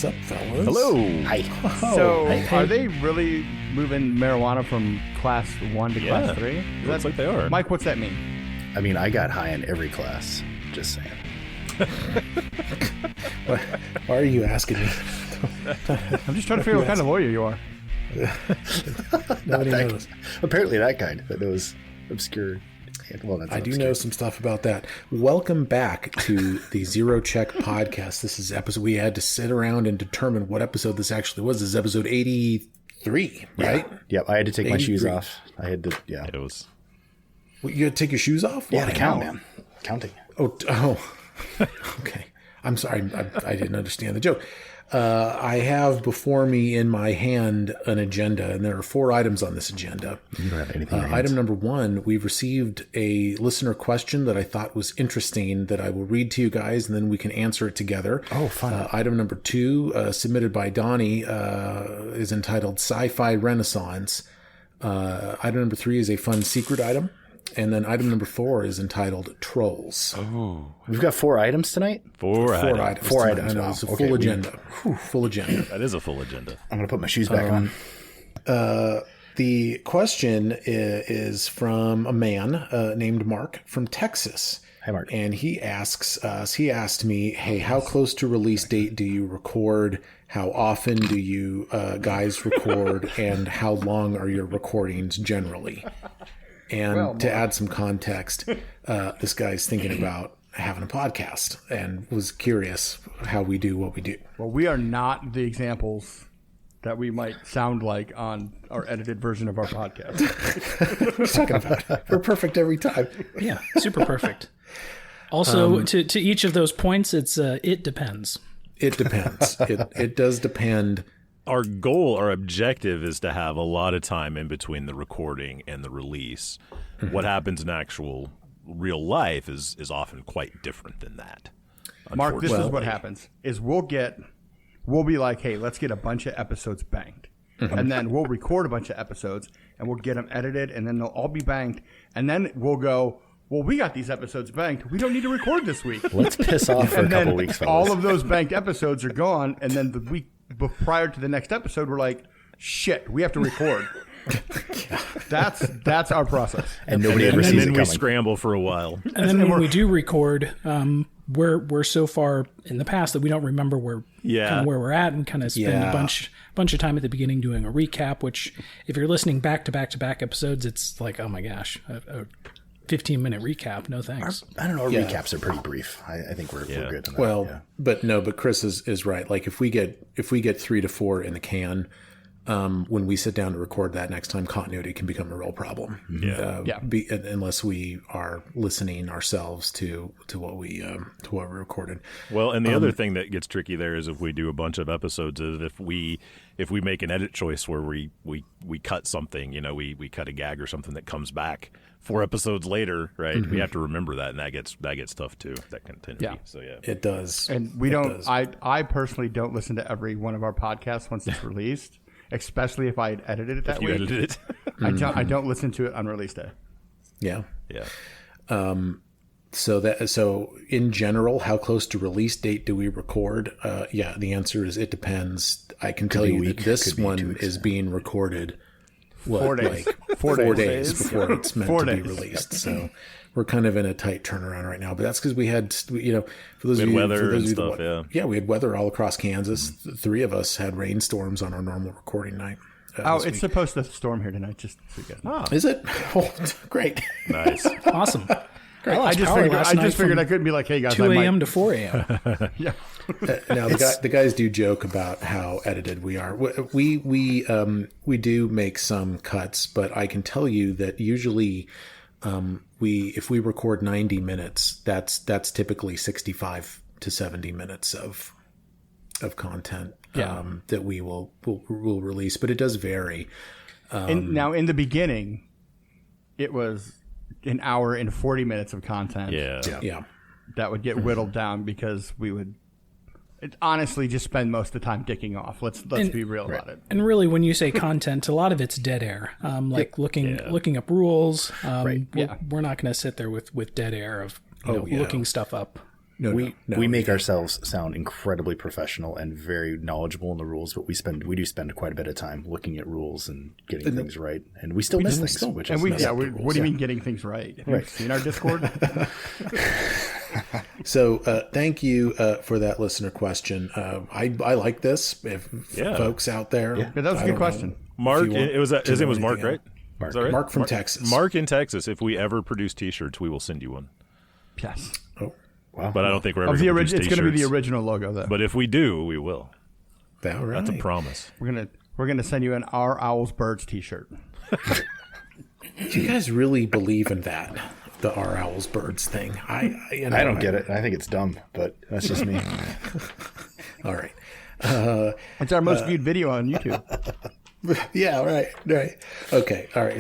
What's up, fellas? Hello. Hi. So, hey. are they really moving marijuana from class 1 to class 3? Looks like they are. Mike, what's that mean? I mean, I got high in every class. Just saying. Why are you asking me? I'm just trying to figure out what kind of lawyer you are. Nobody knows. Apparently that kind. That was obscure. Well, that's I do obscure. know some stuff about that. Welcome back to the Zero Check podcast. This is episode. We had to sit around and determine what episode this actually was. This is episode 83, right? Yep, I had to take my shoes 83. off. I had to, yeah. It was. Well, you had to take your shoes off? Yeah, Why? to count, man. Counting. Oh. Okay. I'm sorry. I didn't understand the joke. I have before me in my hand an agenda, and there are 4 items on this agenda. You don't have anything in your Item hands. number 1, we've received a listener question that I thought was interesting that I will read to you guys, and then we can answer it together. Oh, fun. Item number 2, submitted by Donnie, is entitled Sci-Fi Renaissance. Item number 3 is a fun secret item. And then item number 4 is entitled Trolls. Oh, We've got 4 items tonight. four items. items. Four tonight. items, I know, wow. it's a Okay, full agenda. Full agenda. That is a full agenda. I'm going to put my shoes back on. The question is from a man named Mark from Texas. Hi, Mark. And he asked me, hey, how close to release date do you record? How often do you guys record? And how long are your recordings generally? And to add some context, this guy's thinking about having a podcast and was curious how we do what we do. Well, we are not the examples that we might sound like on our edited version of our podcast. What are you talking about? We're perfect every time. Yeah, super perfect. Also, to each of those points, it depends. It depends. It does depend. Our goal, our objective is to have a lot of time in between the recording and the release. Mm-hmm. What happens in actual real life is often quite different than that. Mark, this is unfortunately. what happens, is we'll be like, hey, let's get a bunch of episodes banked. Mm-hmm. And then we'll record a bunch of episodes, and we'll get them edited, and then they'll all be banked. And then we'll go, well, we got these episodes banked. We don't need to record this week. Let's piss off for a And couple then weeks, fellas. all of those banked episodes are gone, and then the week prior to the next episode, we're like, shit, we have to record. That's our process. and nobody ever sees And it then we coming. scramble for a while. And then when we do record, we're so far in the past that we don't remember where we're at, and kind of spend Yeah. a bunch of time at the beginning doing a recap. Which, if you're listening back to back to back episodes, it's like, oh my gosh, a 15-minute recap. No thanks. I don't know. Our Yeah. recaps are pretty brief. I think we're good on that. Well, yeah. but Chris is right. Like if we get 3 to 4 in the can, when we sit down to record that next time, continuity can become a real problem. Yeah. Unless we are listening ourselves to what we recorded. Well, and the other thing that gets tricky there is if we do a bunch of episodes, is if we make an edit choice where we cut something, we cut a gag or something that comes back 4 episodes later, right? Mm-hmm. We have to remember that, and that gets tough too. That continuity. Yeah. So yeah. It does. And we It don't. does. I personally don't listen to every one of our podcasts once it's released, especially if I had edited it that You way. edited it. I don't listen to it on release day. Yeah. Yeah. So in general, how close to release date do we record? The answer is it depends. I can tell be a you week, that this could be 2 one weeks. is being recorded 4 days. like 4 4 days. days before it's meant 4 to be days. released. So we're kind of in a tight turnaround right now. But that's because we had, for those We of had you, weather for those and of you stuff, that, yeah. we had weather all across Kansas. 3 of us had rainstorms on our normal recording night. Oh, this it's week. supposed to storm here tonight. Just so you guys know. Is it? Oh, great. Nice. Awesome. I just figured I couldn't be like, hey guys, 2 I might- a.m. to 4 a.m. Yeah. Now the guys do joke about how edited we are. We do make some cuts, but I can tell you that usually if we record 90 minutes, that's typically 65 to 70 minutes of content that we will release. But it does vary. Now in the beginning, it was an hour and 40 minutes of content. Yeah. That would get whittled down because we would honestly just spend most of the time dicking off. Let's be real about it. And really, when you say content, a lot of it's dead air. Looking up rules. We're not going to sit there with dead air of looking stuff up. we make ourselves sound incredibly professional and very knowledgeable in the rules, but we do spend quite a bit of time looking at rules and getting things right, and we still miss things. What do you mean getting things right? Have you seen our Discord? So thank you for that listener question. I like this. If folks out there, that was a good question. Mark, his name was Mark, right? Mark. Is that right? Mark from Texas. Mark in Texas. If we ever produce T-shirts, we will send you one. Yes. Oh, wow. But I don't think we're ever It's going to produce going to be the original logo, though. But if we do, we will. all right. That's a promise. We're gonna send you an Our Owls Birds T-shirt. Do you guys really believe in that? The Our Owls Birds thing? I don't get it. I think it's dumb, but that's just me. All right. It's our most viewed video on YouTube. Yeah, right. Okay, all right.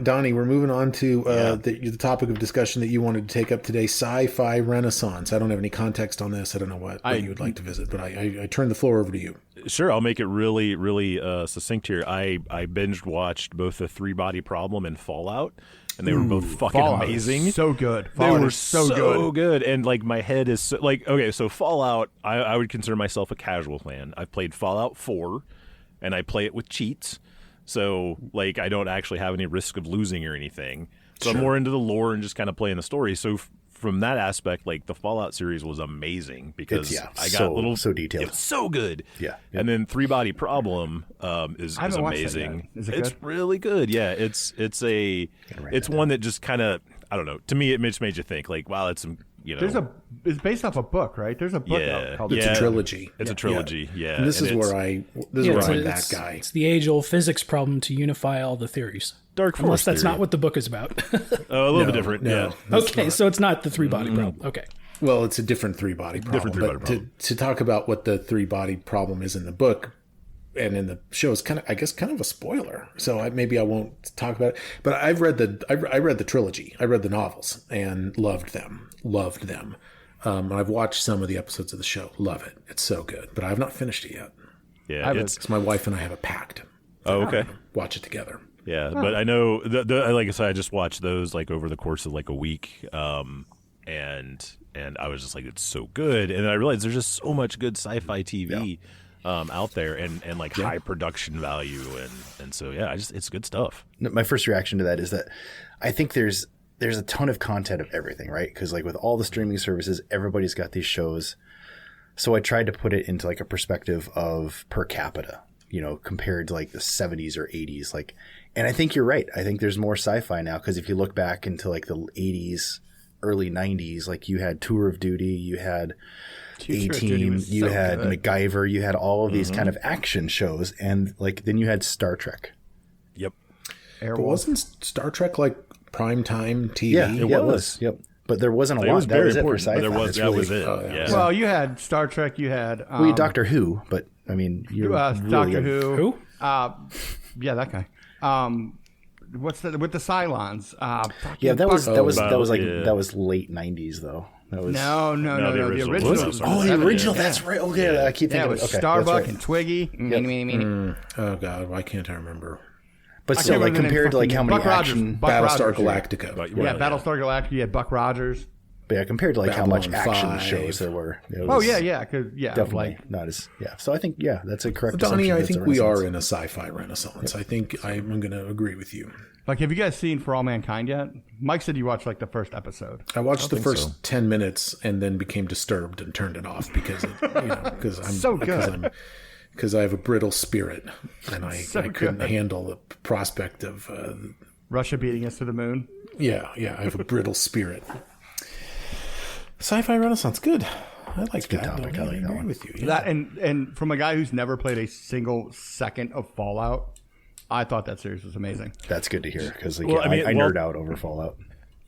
Donnie, we're moving on to the topic of discussion that you wanted to take up today, sci-fi renaissance. I don't have any context on this. I don't know what you would like to visit, but I turn the floor over to you. Sure, I'll make it really, really succinct here. I binge watched both the Three Body Problem and Fallout, and they were both fucking amazing. So good. They were so good. And like my head is so Fallout, I would consider myself a casual fan. I've played Fallout 4. And I play it with cheats, so like I don't actually have any risk of losing or anything. So I'm more into the lore and just kind of playing the story. So from that aspect, like the Fallout series was amazing because I got so detailed. It was so good. Yeah. And then Three Body Problem is amazing. Is it it's good? really good. Yeah. It's one that just kind of, I don't know. To me, it just made you think like, wow, it's some. It's based off a book, right? There's a book out called It's a trilogy. It's a trilogy, yeah. And this is where I'm that guy. It's the age-old physics problem to unify all the theories. Dark Force Unless that's theory. not what the book is about. A little bit different, no. yeah. Okay, so it's not the three-body problem. Okay. Well, it's a different three-body problem. To talk about what the three-body problem is in the book and in the show is kind of a spoiler. So maybe I won't talk about it. But I read the trilogy. I read the novels and loved them. I've watched some of the episodes of the show. Love it. It's so good. But I have not finished it yet. Yeah, it's my wife and I have a pact. Oh, okay. Watch it together. Yeah, but I know like I said, I just watched those like over the course of like a week, and I was just like, it's so good, and then I realized there's just so much good sci-fi TV out there, and like high production value, and so it's good stuff. My first reaction to that is that I think there's a ton of content of everything, right? Because like with all the streaming services, everybody's got these shows. So I tried to put it into like a perspective of per capita, compared to like the 70s or 80s. Like, and I think you're right. I think there's more sci-fi now because if you look back into like the 80s, early 90s, like you had Tour of Duty, you had A-Team, you had MacGyver, you had all of these kind of action shows, and like then you had Star Trek. Yep. But wasn't Star Trek like primetime TV? Yeah, it was. Yep. But there wasn't a lot. It was that very was important. It for sci-fi. That was it. Yeah. Well, you had Star Trek. You had we had Doctor Who, but I mean, Doctor Who. Who? Yeah, that guy. What's the with the Cylons? That was late 90s though. That was no. The original. The original. That's right. Okay, I keep thinking it was Starbuck and Twiggy. Oh God, why can't I remember? But still, like compared to like how many action Battlestar Galactica. Battlestar Galactica. You had Buck Rogers. But yeah, compared to like Babylon how much action 5. shows there were. Definitely not as So I think that's a correct. Donnie, I think we are in a sci-fi renaissance. I think I'm going to agree with you. Like, have you guys seen For All Mankind yet? Mike said you watched like the first episode. I watched the first 10 minutes and then became disturbed and turned it off because I'm so good. Because I have a brittle spirit and I couldn't handle the prospect of Russia beating us to the moon. Yeah, I have a brittle spirit. Sci-fi renaissance, good. I like that. Topic. I like that one with you. Yeah. That and from a guy who's never played a single second of Fallout, I thought that series was amazing. That's good to hear because I nerd out over Fallout.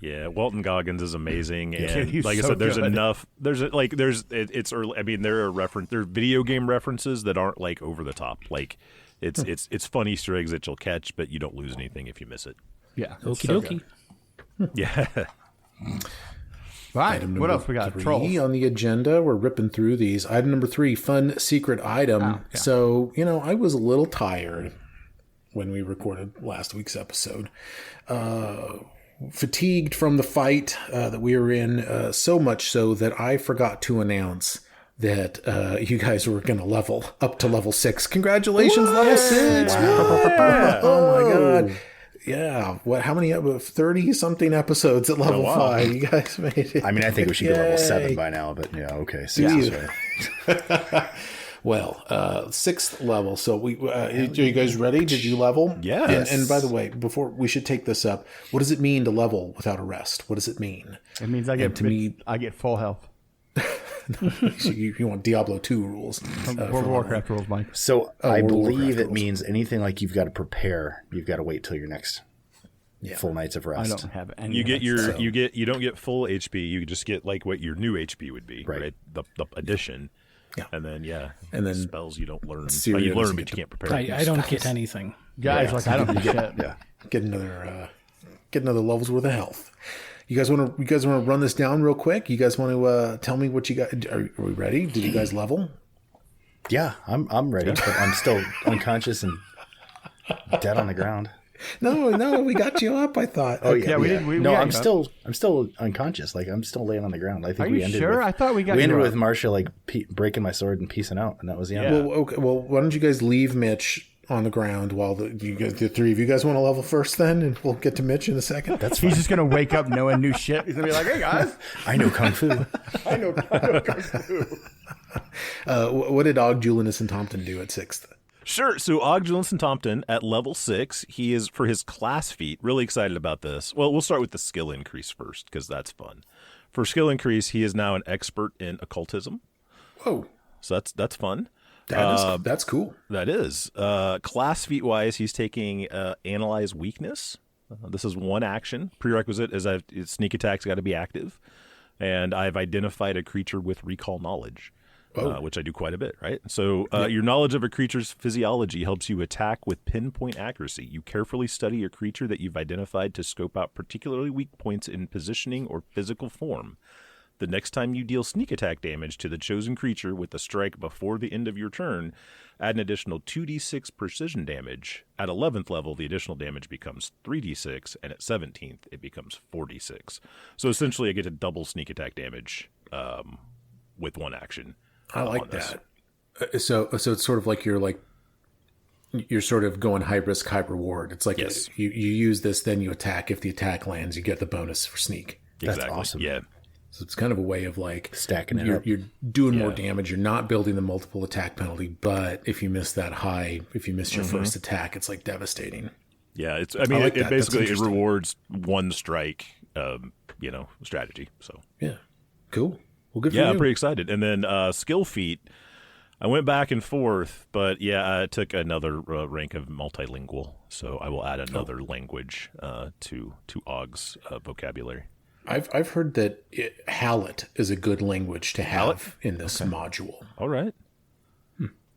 Yeah, Walton Goggins is amazing, and he's like I so said, there's good. enough. It's early. I mean, there are video game references that aren't like over the top. Like it's fun Easter eggs that you'll catch, but you don't lose anything if you miss it. Yeah, Okie dokie. Yeah. Right. What else we got? 3 Trolls. on the agenda. We're ripping through these. Item number 3, fun secret item. Oh, yeah. So, I was a little tired when we recorded last week's episode. fatigued from the fight that we were in, so much so that I forgot to announce that you guys were going to level up to level 6. Congratulations, level 6! Wow. Oh my god! Yeah, what? How many? 30-something episodes at level 5. You guys made it. I mean, I think we should be level 7 by now, but yeah, okay. 6 is right. Well, 6th level. So are you guys ready? Did you level? Yes. And by the way, before we should take this up, what does it mean to level without a rest? What does it mean? It means I get full health. You want Diablo 2 rules. World of Warcraft rules, Mike. So I believe it rules. means anything like you've got to prepare. You've got to wait till your next full nights of I rest. don't have any. You of get that your stuff. you don't get full HP. You just get like what your new HP would be, right? The addition. Yeah. And then spells you don't learn. Syria You learn, doesn't but get you can't prepare. I don't get anything. guys. Like I don't do shit. Yeah. Get another level's worth of health. You guys want to run this down real quick? You guys want to tell me what you got? Are we ready? Did you guys level? Yeah, I'm ready, but I'm still unconscious and dead on the ground. No, we got you up. I thought. Oh yeah, we did. No, got I'm you. still unconscious. Like I'm still laying on the ground. I think Are we you ended. sure? With, I thought we got we ended you with up. Marcia like breaking my sword and peacing out, and that was the end. Yeah. Well, okay. Well, why don't you guys leave Mitch on the ground while the three of you guys want to level first, then, and we'll get to Mitch in a second. He's just gonna wake up knowing new shit. He's gonna be like, "Hey guys, I know kung fu. I know kung fu." What did Og, Julius, and Tompton do at 6th? Sure. So Ogjulius and Tompton at level 6, he is, for his class feat, really excited about this. Well, we'll start with the skill increase first, because that's fun. For skill increase, he is now an expert in occultism. Whoa, So that's fun. that's cool. That is. Class feat wise, he's taking analyze weakness. This is one action. Prerequisite is sneak attack's got to be active. And I've identified a creature with recall knowledge. Which I do quite a bit, right? So your knowledge of a creature's physiology helps you attack with pinpoint accuracy. You carefully study a creature that you've identified to scope out particularly weak points in positioning or physical form. The next time you deal sneak attack damage to the chosen creature with a strike before the end of your turn, add an additional 2d6 precision damage. At 11th level, the additional damage becomes 3d6, and at 17th, it becomes 4d6. So essentially, I get a double sneak attack damage with one action. I like that. So it's sort of like you're sort of going high risk, high reward. It's like Yes. you use this, then you attack. If the attack lands, you get the bonus for sneak. That's Exactly. awesome. Yeah. So it's kind of a way of like Stacking it you're, up. You're doing more damage. You're not building the multiple attack penalty, but if you miss that high, if you miss your first attack, it's like devastating. Yeah, it's. like It that. That's basically interesting. rewards one strike, strategy. So Yeah, cool. Well, good for yeah, you. I'm pretty excited. And then skill feat, I went back and forth, but yeah, I took another rank of multilingual, so I will add another language to Og's vocabulary. I've heard that Hallett is a good language to have in this module. All right,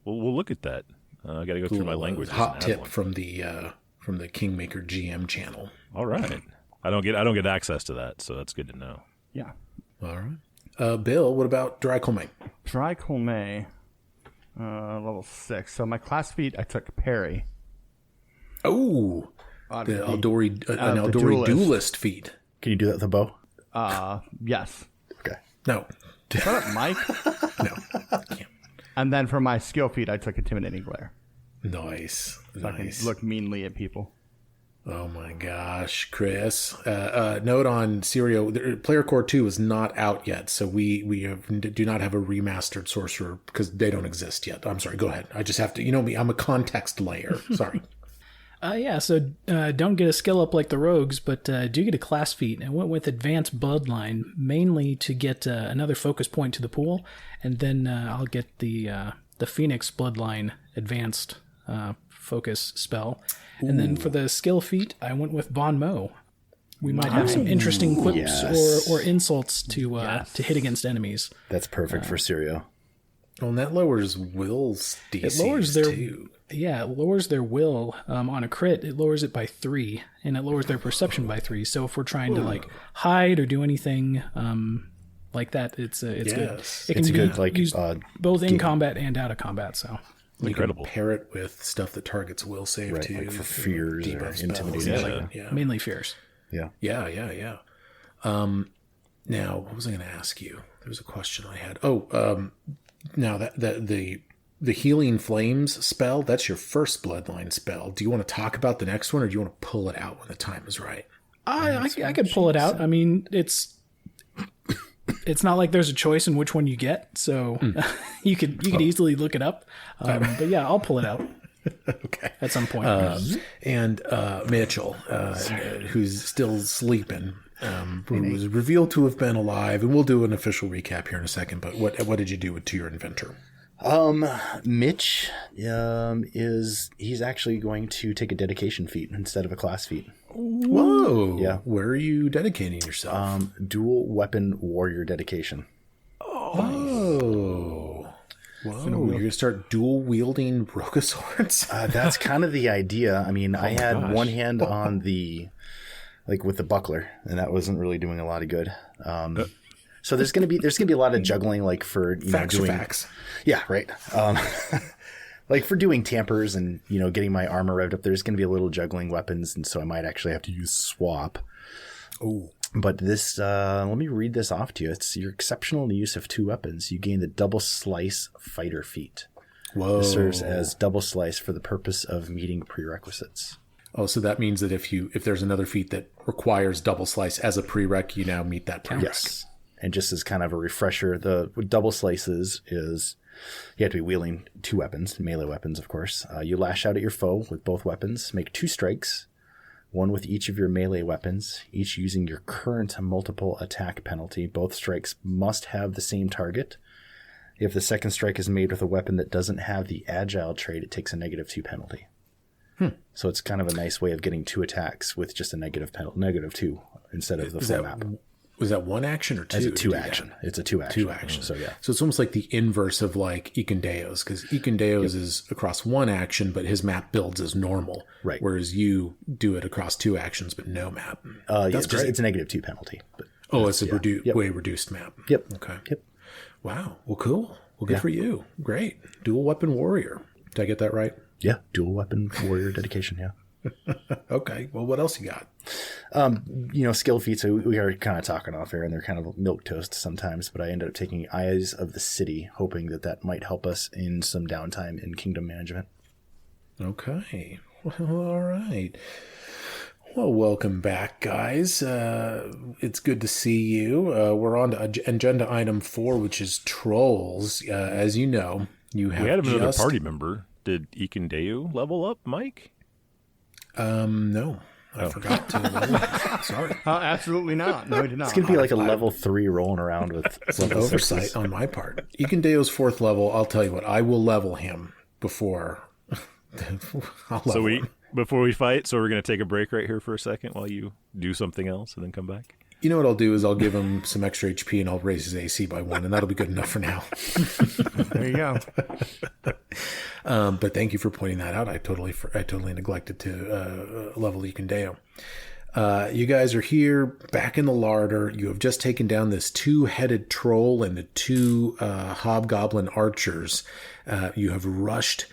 we'll look at that. I got to go through my languages. Hot and add tip one. from the Kingmaker GM channel. All right, I don't get access to that, so that's good to know. Yeah. All right. Bill, what about Dracolmate? Dracolmate, level 6. So my class feat, I took parry. Oh, On the the- Eldori, an the Eldori duelist. duelist feat. Can you do that with a bow? Yes. Okay. No, Shut up, Mike. no. Can't. And then for my skill feat, I took intimidating glare. Nice, So I can nice. look meanly at people. Oh my gosh, Chris. Note on Sirio, Player Core 2 is not out yet, so we do not have a remastered sorcerer because they don't exist yet. I'm sorry, go ahead. I just have to, you know me, I'm a context layer. Sorry. So don't get a skill up like the rogues, but do get a class feat. I went with Advanced Bloodline, mainly to get another focus point to the pool, and then I'll get the Phoenix Bloodline Advanced focus spell. And then for the skill feat, I went with Bon Mo. We might have some interesting quips Yes. or insults to hit against enemies. That's perfect for Syrio. Well, and that lowers Will's DCs It lowers their too. it lowers their will on a crit. It lowers it by 3, and it lowers their perception by 3. So if we're trying to like hide or do anything like that, it's good. Yes. It can It's be good, like, used both in combat and out of combat. So Incredible. You can pair it with stuff that targets will save Right, too. like for fears or debuff spells. intimidation. Yeah. mainly fears. Yeah. Yeah. Now, what was I going to ask you? There was a question I had. Now that the Healing Flames spell, that's your first bloodline spell. Do you want to talk about the next one, or do you want to pull it out when the time is right? I could pull it out. I mean, it's not like there's a choice in which one you get, so you could easily look it up. But yeah, I'll pull it out. Okay. At some point. And Mitchell, who's still sleeping, who was revealed to have been alive, and we'll do an official recap here in a second. But what did you do to your inventor? Mitch he's actually going to take a dedication feat instead of a class feat. Whoa! Yeah. Where are you dedicating yourself? Dual weapon warrior dedication. Oh. Whoa, you're going to start dual wielding Roka swords? That's kind of the idea. I mean, I had one hand on the, with the buckler, and that wasn't really doing a lot of good. So there's going to be a lot of juggling, for Facts doing are facts. Yeah, right. For doing tampers and getting my armor revved up, there's going to be a little juggling weapons, and so I might actually have to use swap. Oh. But this, let me read this off to you. You're exceptional in the use of 2 weapons. You gain the double slice fighter feat. Whoa. This serves as double slice for the purpose of meeting prerequisites. Oh, so that means that if there's another feat that requires double slice as a prereq, you now meet that prereq. Yes. And just as kind of a refresher, the double slices is you have to be wielding 2 weapons, melee weapons, of course. You lash out at your foe with both weapons, make 2 strikes, 1 with each of your melee weapons, each using your current multiple attack penalty. Both strikes must have the same target. If the second strike is made with a weapon that doesn't have the agile trait, it takes a -2 penalty. So it's kind of a nice way of getting 2 attacks with just a -2 instead of the full map. Was that 1 action or 2? It's a 2 action. It's a 2 action. 2 action. So yeah. So it's almost like the inverse of Ikendeos, because Ikendeos is across 1 action, but his map builds as normal. Right. Whereas you do it across 2 actions, but no map. That's great. It's a -2 penalty. But it's a way reduced map. Yep. Okay. Yep. Wow. Well, cool. Well, good for you. Great. Dual weapon warrior. Did I get that right? Yeah. Dual weapon warrior dedication. Yeah. Okay. Well, what else you got? Skill feats, we are kind of talking off air, and they're kind of milquetoast sometimes, but I ended up taking Eyes of the City, hoping that might help us in some downtime in kingdom management. Okay. Well, all right. Well, welcome back, guys. It's good to see you. We're on to agenda item 4, which is trolls. As you know, you have we had another party member. Did Ikendeu level up, Mike? No. I forgot to. Sorry. Absolutely not. No, he did not. It's going to be like a level 3 rolling around with some oversight on my part. Ikendeo's 4th level, I'll tell you what, I will level him before. Before we fight, so we're going to take a break right here for a second while you do something else and then come back? You know what I'll do is I'll give him some extra HP and I'll raise his AC by 1, and that'll be good enough for now. There you go. But thank you for pointing that out. I totally neglected to level Ikendeo. You guys are here back in the larder. You have just taken down this 2-headed troll and the 2 hobgoblin archers. You have rushed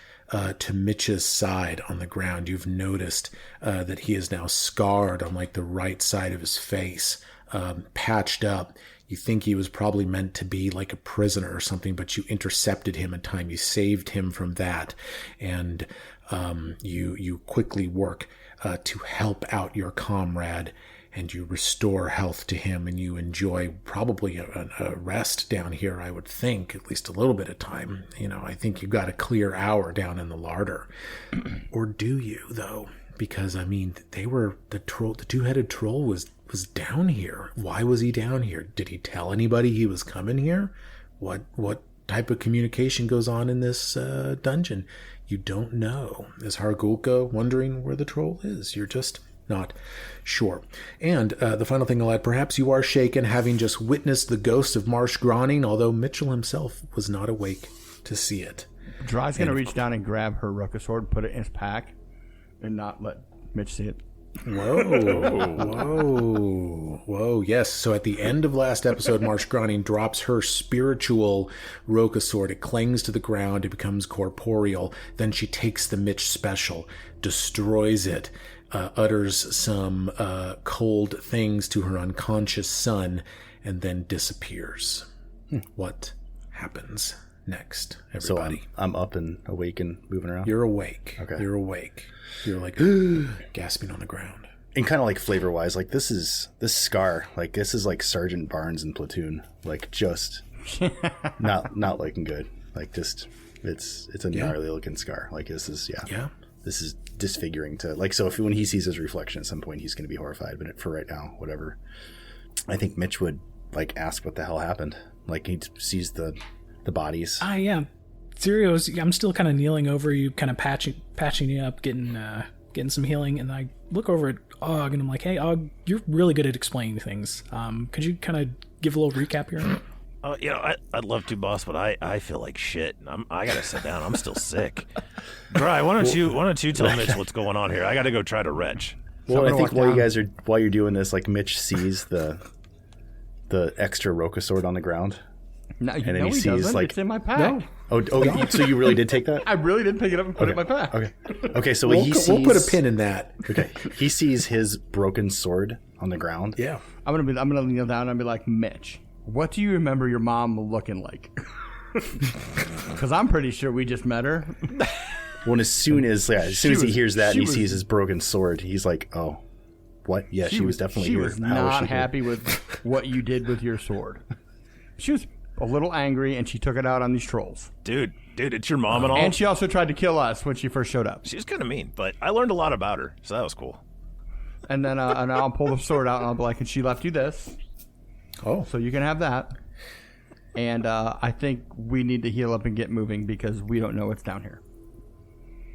to Mitch's side on the ground. You've noticed that he is now scarred on the right side of his face, patched up. You think he was probably meant to be like a prisoner or something, but you intercepted him in time. You saved him from that, and you quickly work to help out your comrade, and you restore health to him, and you enjoy probably a rest down here, I would think, at least a little bit of time. I think you've got a clear hour down in the larder. Or do you, though? Because, the 2-headed troll was down here. Why was he down here? Did he tell anybody he was coming here? What type of communication goes on in this dungeon? You don't know. Is Hargulka wondering where the troll is? You're just not sure. And the final thing I'll add, perhaps you are shaken, having just witnessed the ghost of Marsh Groning, although Mitchell himself was not awake to see it. Dry's going to reach down and grab her Rucka sword, put it in his pack, and not let Mitch see it. Whoa. Yes. So at the end of last episode, Marsh Groning drops her spiritual Roka sword. It clings to the ground. It becomes corporeal. Then she takes the Mitch special, destroys it, utters some cold things to her unconscious son, and then disappears. What happens next, everybody? So I'm up and awake and moving around? You're awake. Okay. You're awake. You're like gasping on the ground. And kind of like flavor-wise, like this Scar, like this is like Sergeant Barnes in Platoon. Like just not looking good. Like just it's a gnarly looking Scar. Like this is this is disfiguring to like, so if when he sees his reflection at some point he's going to be horrified, but for right now, whatever. I think Mitch would like ask what the hell happened. Like he sees the bodies. Yeah. Sirius, I'm still kind of kneeling over you, kind of patching you up, getting some healing, and I look over at Og and I'm like, hey Og, you're really good at explaining things. Could you kind of give a little recap here? I'd love to, boss, but I feel like shit. I gotta sit down. I'm still sick. Dry, why don't you tell Mitch what's going on here? I gotta go try to retch. Well, I think while you're doing this, like Mitch sees the extra Roka sword on the ground. No, and then he sees like it's in my pack. No. So you really did take that? I really did pick it up and put it in my pack. Okay. So we'll put a pin in that. Okay, he sees his broken sword on the ground. Yeah, I'm gonna kneel down and be like, Mitch, what do you remember your mom looking like? Because I'm pretty sure we just met her. Well, as soon as he hears that and he sees his broken sword, he's like, oh, what? Yeah, she was definitely She here. was How not she happy here? with what you did with your sword. She was a little angry, and she took it out on these trolls. Dude, it's your mom and all. And she also tried to kill us when she first showed up. She was kind of mean, but I learned a lot about her, so that was cool. And then and I'll pull the sword out, and I'll be like, and she left you this. Oh. So you can have that. And I think we need to heal up and get moving because we don't know what's down here.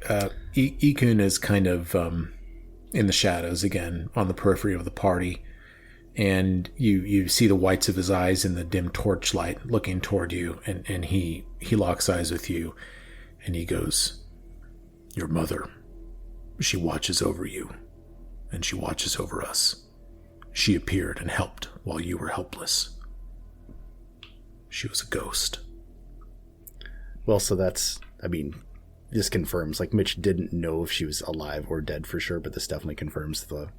Ikun is kind of in the shadows again, on the periphery of the party. And you see the whites of his eyes in the dim torchlight looking toward you, and he locks eyes with you, and he goes, your mother, she watches over you, and she watches over us. She appeared and helped while you were helpless. She was a ghost. Well, so this confirms, like Mitch didn't know if she was alive or dead for sure, but this definitely confirms the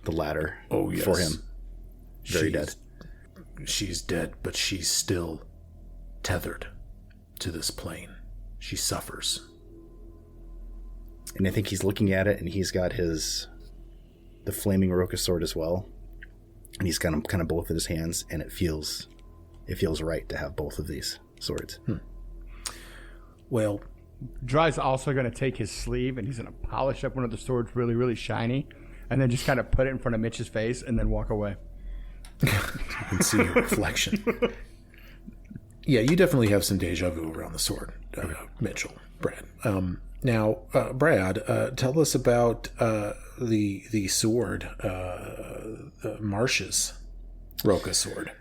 latter for him. Dead. She's dead, but she's still tethered to this plane. She suffers. And I think he's looking at it, and he's got the flaming Roka sword as well. And he's got them kind of both in his hands, and it feels right to have both of these swords. Well, Dry's also going to take his sleeve, and he's going to polish up one of the swords really, really shiny, and then just kind of put it in front of Mitch's face and then walk away. You can see your reflection. Yeah, you definitely have some deja vu around the sword, Mitchell, Brad. Now, Brad, tell us about the sword, Marsh's Roka sword.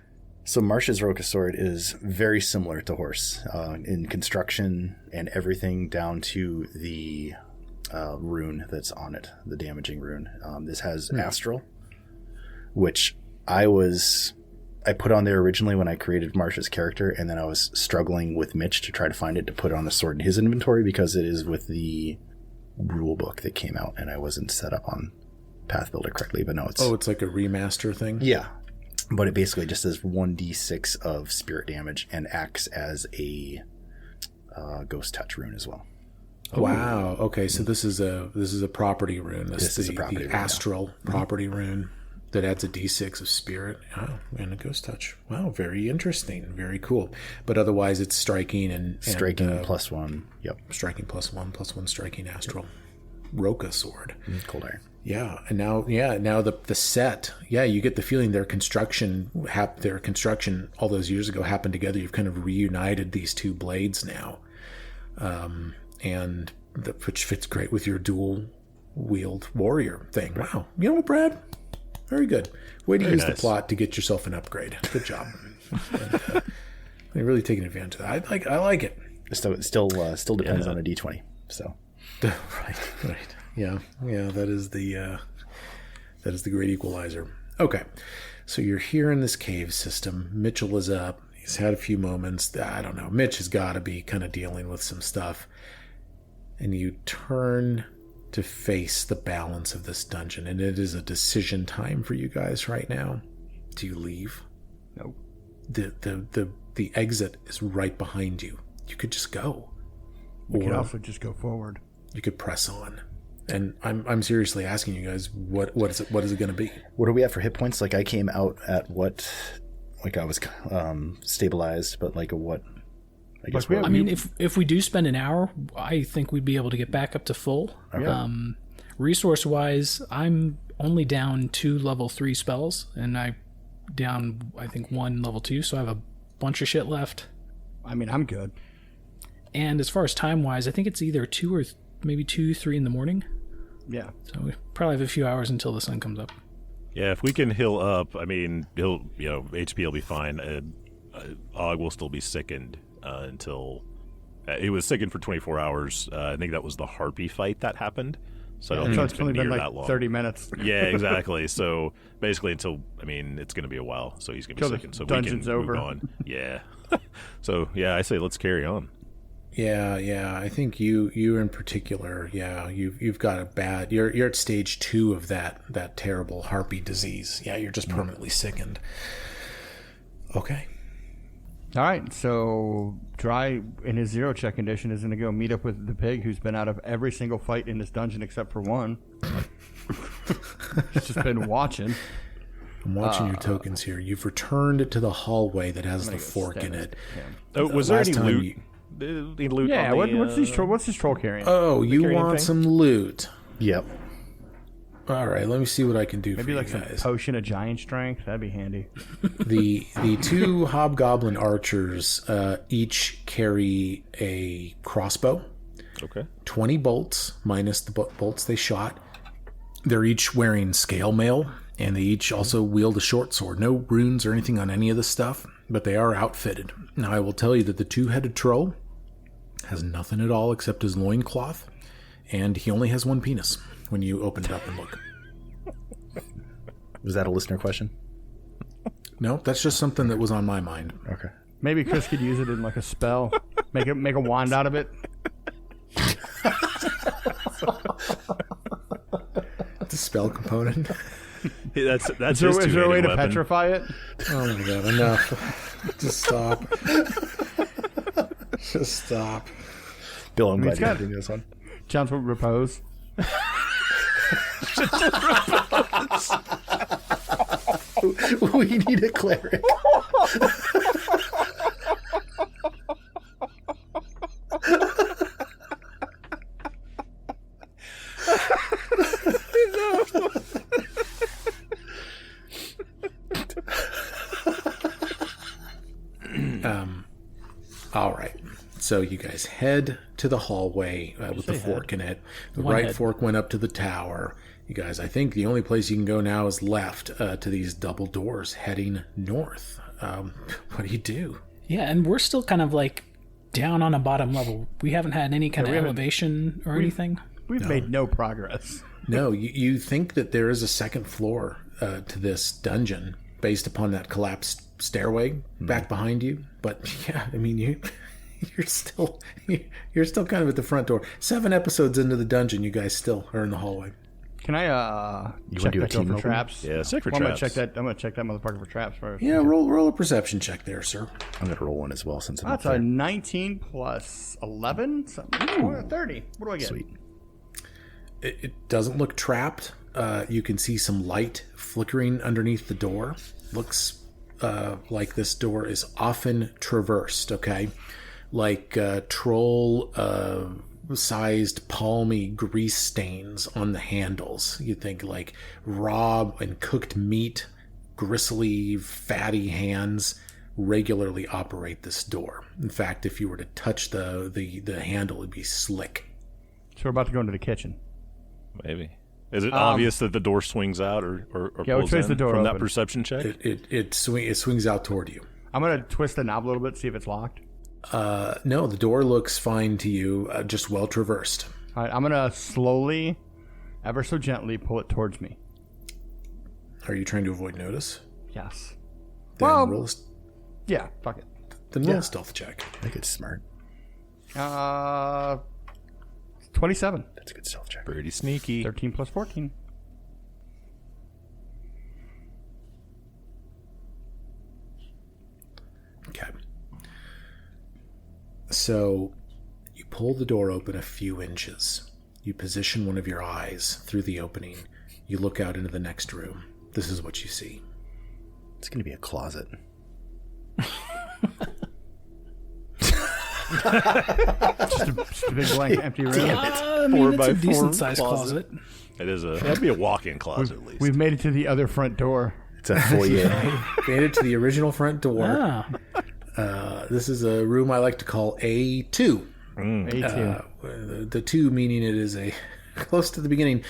So Marsh's Roka sword is very similar to Horse in construction and everything down to the rune that's on it, the damaging rune. This has Astral, which I put on there originally when I created Marsh's character, and then I was struggling with Mitch to try to find it to put on the sword in his inventory because it is with the rule book that came out, and I wasn't set up on Path Builder correctly. But no, it's like a remaster thing? Yeah. But it basically just does 1d6 of spirit damage and acts as a ghost touch rune as well. Wow. Okay, so this is a property rune. This is a property rune, astral property rune that adds a d6 of spirit. Oh, and a ghost touch. Wow, very interesting. Very cool. But otherwise, it's striking and +1. Yep. Striking +1 striking astral. Roka sword. Cold Iron. Yeah, and now the set. Yeah, you get the feeling their construction all those years ago happened together. You've kind of reunited these two blades now, which fits great with your dual wield warrior thing. Wow, you know what, Brad? Very good. Way to use the plot to get yourself an upgrade. Good job. They're really taking advantage of that. I like it. It still depends on a d20. So. Right. Yeah. That is the great equalizer. Okay, so you're here in this cave system. Mitchell is up. He's had a few moments. I don't know. Mitch has got to be kind of dealing with some stuff. And you turn to face the balance of this dungeon, and it is a decision time for you guys right now. Do you leave? No. The exit is right behind you. You could just go. We could also just go forward. You could press on. And I'm seriously asking you guys, what is it going to be? What are we at for hit points? Like I came out at what? Like I was stabilized, but like a what? I guess. I mean, if we do spend an hour, I think we'd be able to get back up to full. Okay. Resource wise, I'm only down 2 level 3 spells, and I think 1 level 2, so I have a bunch of shit left. I mean, I'm good. And as far as time wise, I think it's either 2 or maybe 2, 3 in the morning. Yeah. So we probably have a few hours until the sun comes up. Yeah, if we can heal up, I mean, HP will be fine. Og will still be sickened until he was sickened for 24 hours. I think that was the harpy fight that happened. So I don't think it's only been been near like that long. 30 minutes. Yeah, exactly. So basically, it's going to be a while. So he's going to be sickened. So dungeon's we can over. move on. Yeah. So yeah, I say let's carry on. Yeah. I think you in particular, you've got a bad. You're at stage 2 of that terrible harpy disease. Yeah, you're just permanently sickened. Okay. All right, so Dry, in his 0 check condition, is going to go meet up with the pig, who's been out of every single fight in this dungeon except for one. He's just been watching. I'm watching your tokens here. You've returned to the hallway that has the fork in it. Oh, was there Last any time loot? Any loot? Yeah, on the, what's his troll carrying? Oh, you carry want anything? some loot? Yep. All right, let me see what I can do Maybe for like you some guys. potion of giant strength. That'd be handy. The 2 hobgoblin archers each carry a crossbow. Okay. 20 bolts minus the bolts they shot. They're each wearing scale mail, and they each also wield a short sword. No runes or anything on any of this stuff, but they are outfitted. Now, I will tell you that the 2-headed troll has nothing at all except his loincloth, and he only has 1 penis when you open it up and look. Was that a listener question? No, that's just something that was on my mind. Okay. Maybe Chris could use it in like a spell. Make a wand out of it. The spell component. That's Is there a way to weapon. petrify it? Oh my god, enough. Just stop. Just stop. Bill, I'm glad it's you're got- doing this one. Chance will repose. We need a cleric. All right. So you guys head to the hallway with the fork in it. The right head. fork went up to the tower. You guys, I think the only place you can go now is left to these double doors heading north. What do? Yeah, and we're still kind of like down on a bottom level. We haven't had any kind of elevation or anything. We've made no progress. No, you think that there is a second floor to this dungeon based upon that collapsed stairway back behind you. But yeah, I mean you're still kind of at the front door. 7 episodes into the dungeon, you guys still are in the hallway. Can I check do a that door team for open? traps? Yeah, check for I'm traps. gonna check that motherfucker for traps first. Yeah, roll a perception check there, sir. I'm going to roll one as well since I'm That's up a there. 19 plus 11. So, 30. What do I get? Sweet. It doesn't look trapped. You can see some light flickering underneath the door. Looks like this door is often traversed, okay? Like troll sized palmy grease stains on the handles. You think like raw and cooked meat, gristly, fatty hands regularly operate this door. In fact, if you were to touch the handle, it'd be slick. So we're about to go into the kitchen. Maybe. Is it obvious that the door swings out or Yeah, pulls which way's in the door from that open? perception check? It swings out toward you. I'm gonna twist the knob a little bit, see if it's locked. No, the door looks fine to you, just well traversed. All right, I'm gonna slowly, ever so gently, pull it towards me. Are you trying to avoid notice? Yes. Then Well- roll Yeah. Fuck it. a stealth check. I think it's smart. 12. 27. That's a good stealth check. Pretty sneaky. 13 plus 14. Okay. So you pull the door open a few inches. You position one of your eyes through the opening. You look out into the next room. This is what you see. It's going to be a closet. Just a big blank empty room. I mean, it's a decent sized closet. That'd be a walk-in closet at least. We've made it to the other front door. It's a foyer. Made it to the original front door. Ah, This is a room I like to call A2. A2. The 2 meaning it is a close to the beginning.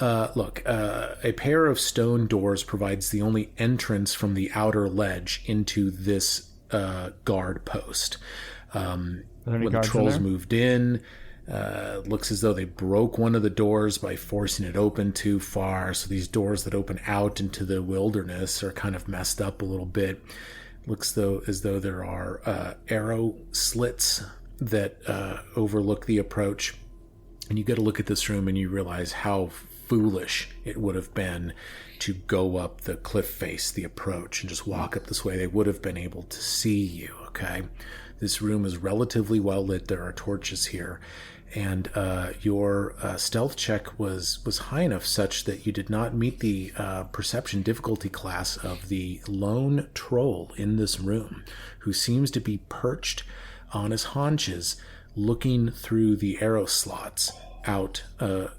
Look, a pair of stone doors provides the only entrance from the outer ledge into this guard post. When the trolls moved in, looks as though they broke one of the doors by forcing it open too far. So these doors that open out into the wilderness are kind of messed up a little bit. Looks as though there are arrow slits that overlook the approach. And you get a look at this room and you realize how foolish it would have been to go up the cliff face, the approach, and just walk up this way. They would have been able to see you, okay? This room is relatively well lit. There are torches here. And your stealth check was high enough such that you did not meet the perception difficulty class of the lone troll in this room, who seems to be perched on his haunches, looking through the arrow slots out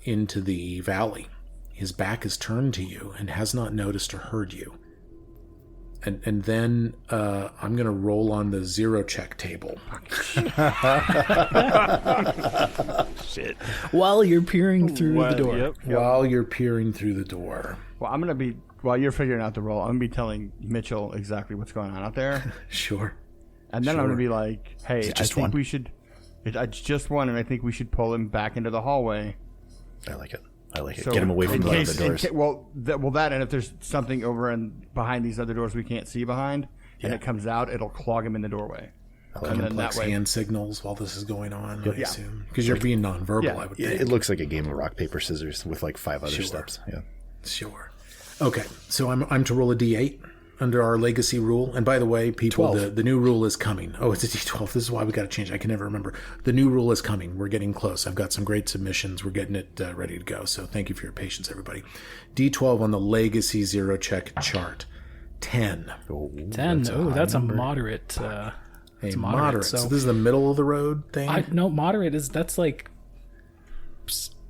into the valley. His back is turned to you and has not noticed or heard you. And then I'm going to roll on the zero check table. Shit. while you're peering through the door. Yep. While you're peering through the door. Well, I'm going to be, while you're figuring out the role, I'm going to be telling Mitchell exactly what's going on out there. Sure. And then I'm going to be like, hey, I just think one? we should, it's just one, and I think we should pull him back into the hallway. I like it. I like it. So Get him away from the other doors. That, and if there's something over and behind these other doors we can't see behind, and it comes out, it'll clog him in the doorway. And then that way, hand signals while this is going on, I assume. Because you're being nonverbal, I would think. It looks like a game of rock, paper, scissors with like 5 other steps. Yeah. Sure. Okay, so I'm to roll a d8 under our legacy rule. And by the way, people, the new rule is coming. Oh, it's a d12. This is why we got to change. I can never remember. The new rule is coming. We're getting close. I've got some great submissions. We're getting it ready to go. So thank you for your patience, everybody. D12 on the legacy zero check chart. 10. 10. Oh, that's a moderate. It's moderate. So this is the middle of the road thing? No, moderate that's like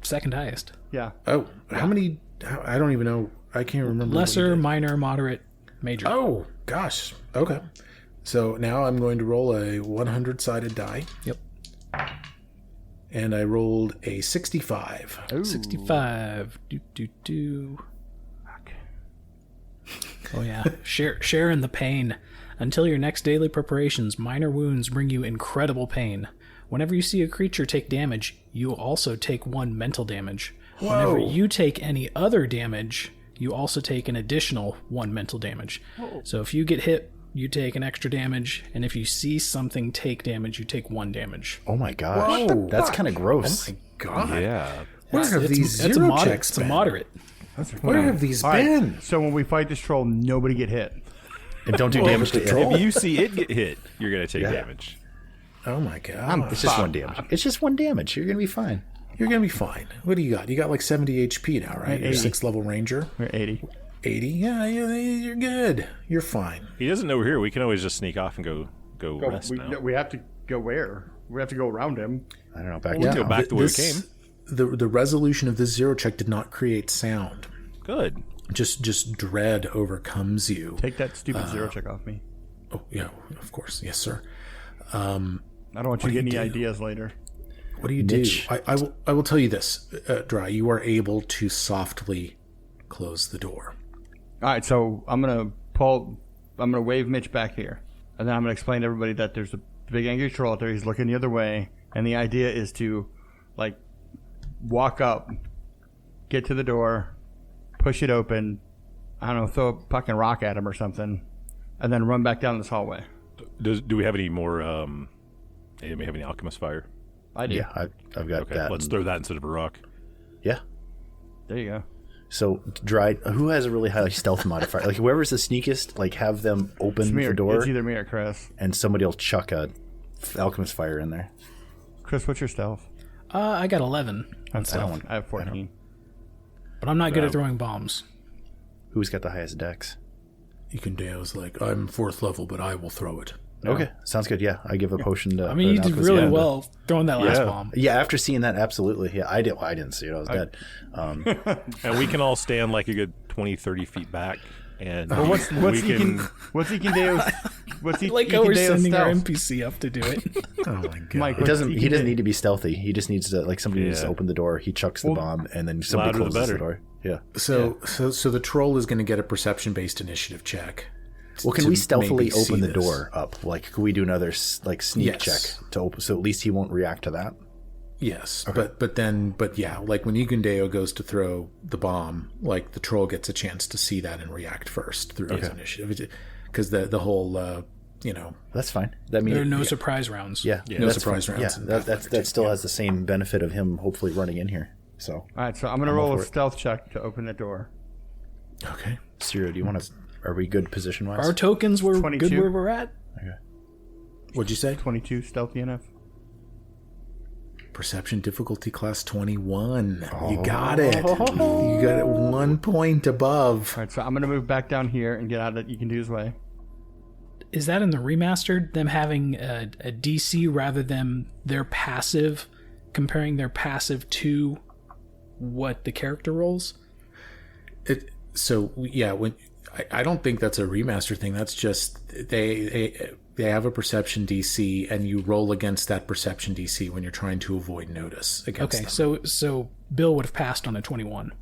second highest. Yeah. Oh, how many? I don't even know. I can't remember. Lesser, minor, moderate, major. Oh, gosh. Okay. So now I'm going to roll a 100-sided die. Yep. And I rolled a 65. Ooh. 65. Oh, yeah. Share in the pain. Until your next daily preparations, minor wounds bring you incredible pain. Whenever you see a creature take damage, you also take 1 mental damage. Whoa. Whenever you take any other damage, you also take an additional 1 mental damage. Whoa. So if you get hit, you take an extra damage, and if you see something take damage, you take 1 damage. Oh my gosh. That's kind of gross. Oh my god. Yeah. Where have these zero checks It's a been? moderate. Where have these All right, been? so when we fight this troll, nobody get hit. And don't do damage to the troll. If you see it get hit, you're going to take damage. Oh my god. It's just 1 damage. It's just 1 damage. You're going to be fine. You're going to be fine. What do you got? You got like 70 HP now, right? You're 6th level ranger. We're 80. 80? Yeah, you're good. You're fine. He doesn't know we're here. We can always just sneak off and go rest now. We have to go where? We have to go around him. I don't know. Back Go back the way we came. The resolution of this zero check did not create sound. Good. Just dread overcomes you. Take that stupid zero check off me. Oh, yeah, of course. Yes, sir. I don't want you to get any ideas later. What do you do? I will tell you this, Dry. You are able to softly close the door. All right, so I'm gonna wave Mitch back here, and then I'm gonna explain to everybody that there's a big angry troll out there. He's looking the other way, and the idea is to, like, walk up, get to the door, push it open. I don't know, throw a fucking rock at him or something, and then run back down this hallway. Do we have any more? Anybody have any alchemist fire? I do. Yeah, I've got Okay, that. let's throw that instead of a rock. Yeah. There you go. So who has a really high stealth modifier? Like whoever's the sneakiest, like have them open the door, It's either me or Chris. and somebody will chuck a alchemist fire in there. Chris, what's your stealth? I got 11 on I stealth, have 14. but I'm not good at throwing bombs. Who's got the highest dex? Ikundeo's like, I'm 4th level, but I will throw it. Okay, sounds good. Yeah, I give a potion to. I mean, you did really well throwing that last Yeah. bomb. Yeah, after seeing that, absolutely. Yeah, I did. Well, I didn't see it. I was dead. And we can all stand like a good 20, 30 feet back. And Well, what's Ikundeo's Like how we're Ikundeo's sending our stealth? NPC up to do it. Oh my god. Mike, He doesn't need to be stealthy. He just needs to like somebody needs to open the door. He chucks the bomb, and then somebody louder the closes the better. door. Yeah. So the troll is going to get a perception-based initiative check. Well, can to we stealthily maybe see open the this. door up? Like, could we do another like sneak Yes. check to open, so at least he won't react to that? Yes, but yeah, like when Igundeo goes to throw the bomb, like the troll gets a chance to see that and react first through his initiative, because the whole That's fine. That means There are no surprise rounds. yeah, no that's surprise fine. rounds Yeah, in that Pathfinder that still too, has the same benefit of him hopefully running in here. So, All right, so I'm going to roll a stealth check to open the door. okay. Ciro, do you want to? Are we good position wise? Our tokens were 22. good where we're at. What'd you say? 22 stealthy enough. Perception difficulty class 21. You got it. You got it 1 point above. All right, so I'm going to move back down here and get out of Ikundeo's way. Is that in the remastered? Them having a DC rather than their passive, comparing their passive to what the character rolls? I don't think that's a remaster thing. That's just they have a perception DC, and you roll against that perception DC when you're trying to avoid notice against Okay, them. so Bill would have passed on a 21.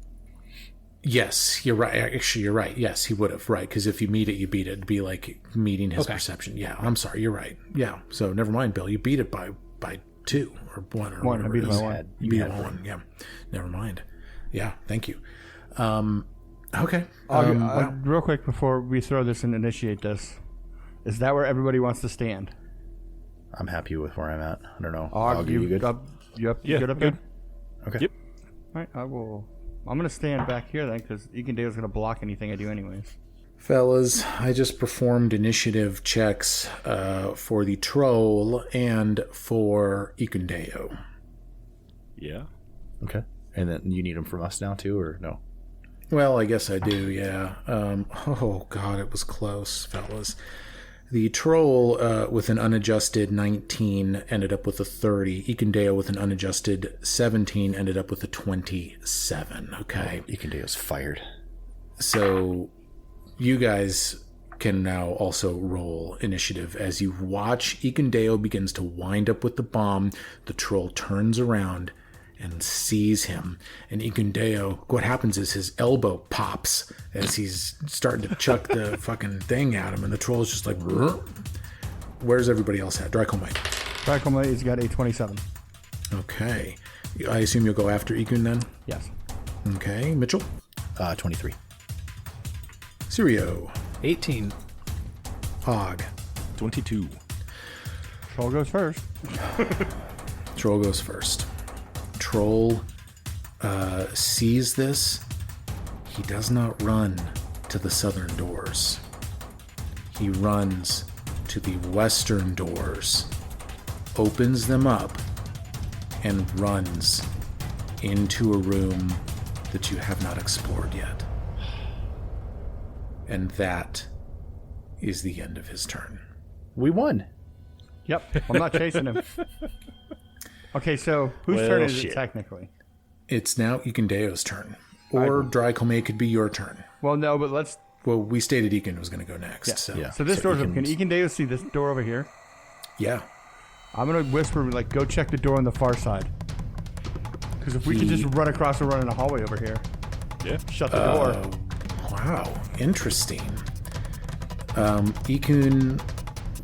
Yes, you're right. Actually, you're right. Yes, he would have. Right, because if you meet it, you beat it. It'd be like meeting his perception. Yeah, I'm sorry. You're right. Yeah. So never mind, Bill. You beat it by 2 or 1 or One, I whatever beat it it by is. 1. You beat it by 1. Yeah. Never mind. Yeah. Thank you. Okay. Wow. Real quick before we throw this and initiate this, is that where everybody wants to stand? I'm happy with where I'm at. I don't know. Og, you good? You Yeah, good up good. there? Okay. Yep. All right, I'm going to stand back here then, because Ikundeo's going to block anything I do anyways. Fellas, I just performed initiative checks for the troll and for Ikundeo. Yeah. Okay. And then you need them from us now too, or no? Well, I guess I do, yeah. Oh, God, it was close, fellas. The troll with an unadjusted 19 ended up with a 30. Ikundeo with an unadjusted 17 ended up with a 27, okay? Ikundeo's fired. So you guys can now also roll initiative. As you watch Ikundeo begins to wind up with the bomb, the troll turns around and sees him. And Ikundeo, what happens is his elbow pops as he's starting to chuck the fucking thing at him, and the troll's just like, "Rrr." Where's everybody else at? Drakomite. Dracomate's got a 27. Okay. I assume you'll go after Ikun then? Yes. Okay. Mitchell? 23. Sirio? 18. Hog? 22. Troll goes first. Troll goes first. Troll sees this. He does not run to the southern doors. He runs to the western doors, opens them up, and runs into a room that you have not explored yet. And that is the end of his turn. We won. Yep, I'm not chasing him. Okay, so whose turn is shit. it technically? It's now Ikundeo's turn. Or Drakomei could be your turn. Well, no, but let's... Well, we stated Ikun was going to go next. Yeah. So, Yeah. So this door's open. Can Ikun's- Ikundeo see this door over here? yeah. I'm going to whisper, like, go check the door on the far side. Because if we could just run across and run in a hallway over here, Yeah. shut the door. Wow. Interesting. Ikun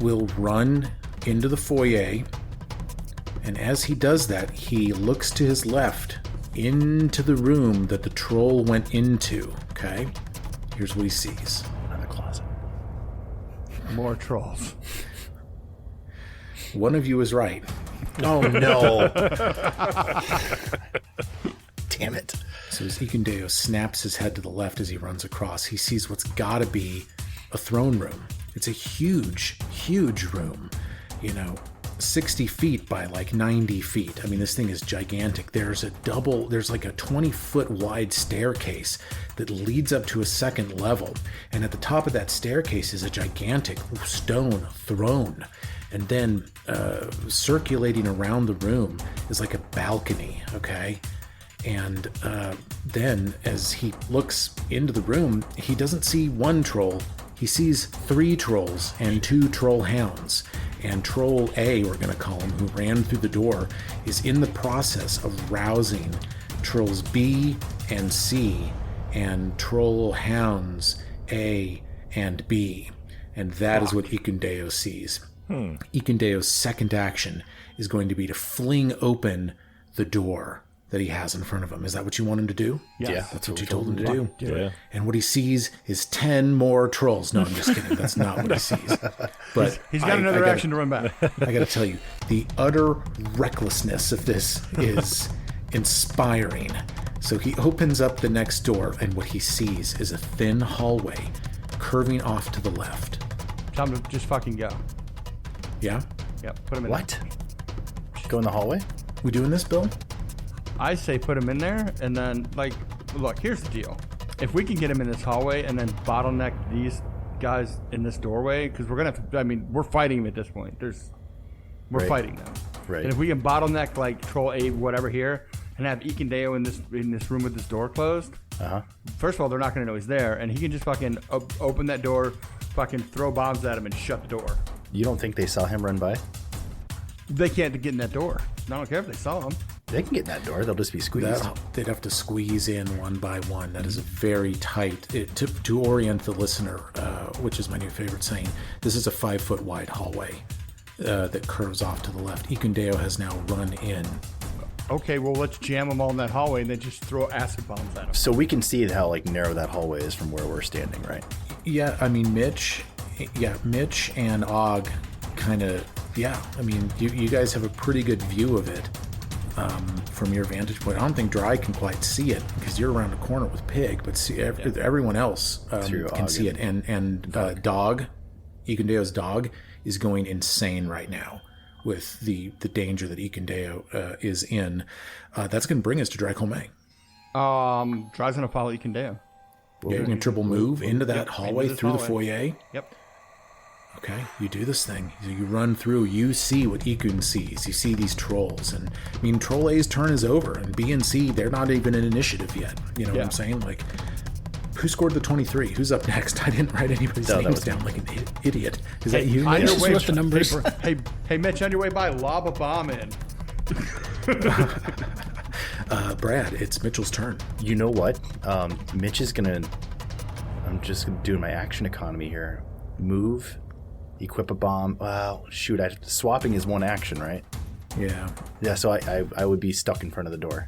will run into the foyer. And as he does that, he looks to his left into the room that the troll went into. Okay? Here's what he sees. In the closet. More trolls. One of you is right. Oh no! Damn it! So as Ikundeo snaps his head to the left as he runs across, he sees what's got to be a throne room. It's a huge, huge room, 60 feet by like 90 feet. I mean, this thing is gigantic. There's like a 20-foot wide staircase that leads up to a second level. And at the top of that staircase is a gigantic stone throne. And then circulating around the room is like a balcony, okay? And then as he looks into the room, he doesn't see one troll. He sees 3 trolls and 2 troll hounds. And Troll A, we're going to call him, who ran through the door, is in the process of rousing Trolls B and C and Troll Hounds A and B. And that is what Ikundeo sees. Ikundeo's second action is going to be to fling open the door that he has in front of him. Is that what you want him to do? Yeah. That's what you told him to do. Yeah. And what he sees is 10 more trolls. No, I'm just kidding. That's not what he sees. But He's got another action to run back. I got to tell you, the utter recklessness of this is inspiring. So he opens up the next door, and what he sees is a thin hallway curving off to the left. Tell him to just fucking go. Yeah? Yep, put him in What? Go in the hallway? We doing this, Bill? I say put him in there, and then, look, here's the deal. If we can get him in this hallway and then bottleneck these guys in this doorway, because we're going to have to, we're fighting him at this point. We're fighting them. Right. And if we can bottleneck, Troll A, whatever here, and have Ikundeo in this room with this door closed, first of all, they're not going to know he's there, and he can just fucking open that door, fucking throw bombs at him and shut the door. You don't think they saw him run by? They can't get in that door. I don't care if they saw him. They can get in that door. They'll just be squeezed. They'd have to squeeze in one by one. That is a very tight... to orient the listener, which is my new favorite saying, this is a 5-foot wide hallway that curves off to the left. Ikundeo has now run in. Okay, well, let's jam them all in that hallway and then just throw acid bombs at them. So we can see how narrow that hallway is from where we're standing, right? Yeah, I mean, Mitch and Og kind of... Yeah, I mean, you guys have a pretty good view of it. From your vantage point. I don't think Dry can quite see it because you're around the corner with Pig, but everyone else can see it. And Dog, Ikundeo's dog, is going insane right now with the danger that Ikundeo is in. That's going to bring us to Dry Colme. Dry's going to follow Ikundeo. Yeah, you can triple move into that hallway through the foyer. Yep. Okay, you do this thing. You run through, you see what Ikun sees. You see these trolls. And, I mean, Troll A's turn is over, and B and C, they're not even in initiative yet. You know what I'm saying? Like, who scored the 23? Who's up next? I didn't write anybody's names down like an idiot. Is that you? On your way, what the numbers. Hey, Mitch, on your way by, lob a bomb in. Brad, it's Mitchell's turn. You know what? Mitch is going to... I'm just doing my action economy here. Move... Equip a bomb. Well, shoot, swapping is one action, right? Yeah. Yeah, so I would be stuck in front of the door.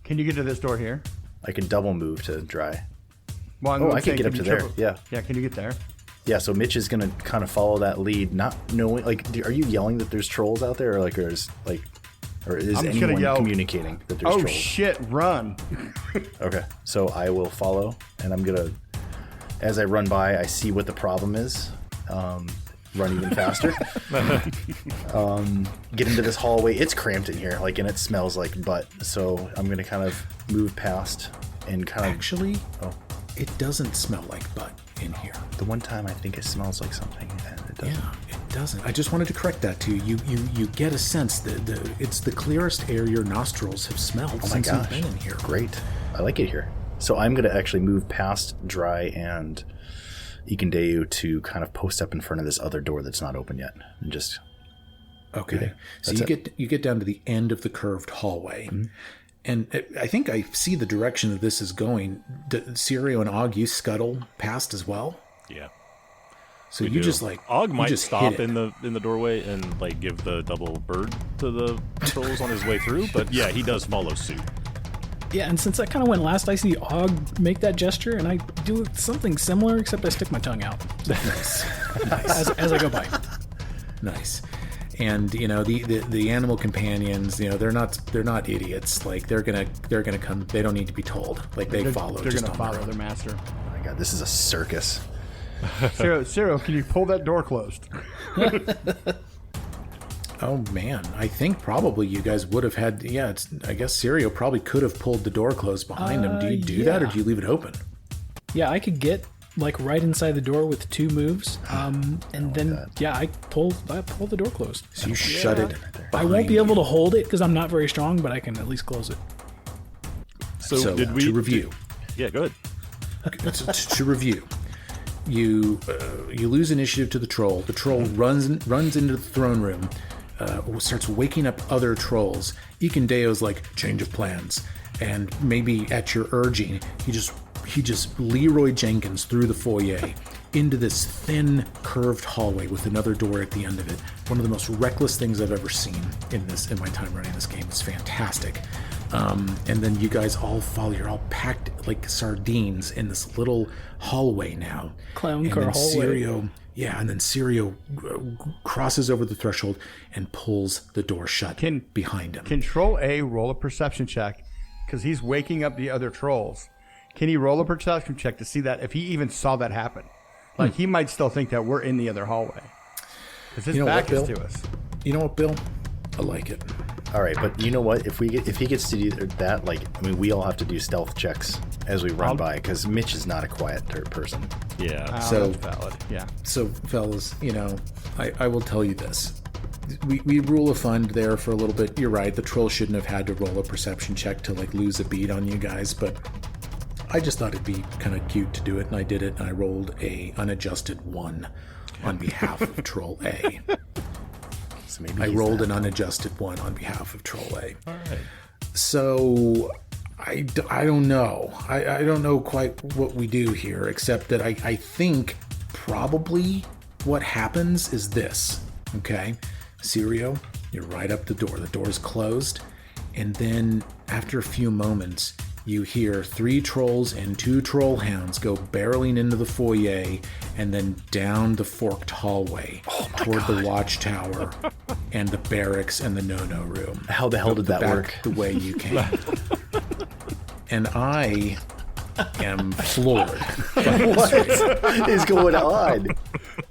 Can you get to this door here? I can double move to Dry. Well, I can get up to there. Yeah. Yeah, can you get there? Yeah, so Mitch is going to kind of follow that lead, not knowing, are you yelling that there's trolls out there, or is anyone communicating that there's trolls? Oh, shit, run. Okay, so I will follow, and I'm going to, as I run by, I see what the problem is. Run even faster. Get into this hallway. It's cramped in here, and it smells like butt. So I'm going to kind of move past and kind of... Actually, it doesn't smell like butt in here. The one time I think it smells like something, and it doesn't. Yeah, it doesn't. I just wanted to correct that too. You get a sense that it's the clearest air your nostrils have smelled since you've been in here. Great. I like it here. So I'm going to actually move past Dry and Ikundeo to kind of post up in front of this other door that's not open yet, and just okay. So you get down to the end of the curved hallway, and I think I see the direction that this is going. Sirio and Og, you scuttle past as well. Yeah. So you just Og might stop in the doorway and give the double bird to the trolls on his way through, but yeah, he does follow suit. Yeah, and since I kind of went last, I see Og make that gesture, and I do something similar, except I stick my tongue out. Nice. As I go by. Nice. And the animal companions, they're not idiots. Like they're gonna come. They don't need to be told. Like they follow. They're just gonna on follow their master. Oh my God, this is a circus. Cyril, can you pull that door closed? Oh man, I think probably you guys would have had. Yeah, I guess Sirio probably could have pulled the door closed behind him. Do you do that, or do you leave it open? Yeah, I could get like right inside the door with 2 moves, and then I pull the door closed. So you shut it. I won't be able to hold it because I'm not very strong, but I can at least close it. So did we to review? Yeah, go ahead. To review, you lose initiative to the troll. The troll runs into the throne room, starts waking up other trolls. Ikendeo's like, change of plans, and maybe at your urging, he just Leroy Jenkins through the foyer into this thin, curved hallway with another door at the end of it. One of the most reckless things I've ever seen in my time running this game. It's fantastic. And then you guys all follow. You're all packed like sardines in this little hallway now. Clown car hallway. And then Sirio crosses over the threshold and pulls the door shut behind him. Control A, roll a perception check, because he's waking up the other trolls. Can he roll a perception check to see that if he even saw that happen? Like, he might still think that we're in the other hallway. Because his back is to us. You know what, Bill? I like it. All right, but you know what? If he gets to do that, we all have to do stealth checks as we run by, because Mitch is not a quiet person. Yeah. So that's valid. Yeah. So, fellas, I will tell you this. We rule of thumb there for a little bit. You're right. The troll shouldn't have had to roll a perception check to lose a beat on you guys, but I just thought it'd be kind of cute to do it, and I did it, and I rolled a unadjusted 1 on behalf of Troll A. So maybe I rolled an unadjusted 1 on behalf of Troll A. All right. So I don't know. I don't know quite what we do here, except that I think probably what happens is this. Okay? Sirio, you're right up the door. The door's closed. And then after a few moments, you hear 3 trolls and 2 troll hounds go barreling into the foyer and then down the forked hallway toward the watchtower and the barracks and the no-no room. How the hell did that work? The way you came. And I am floored. What is going on?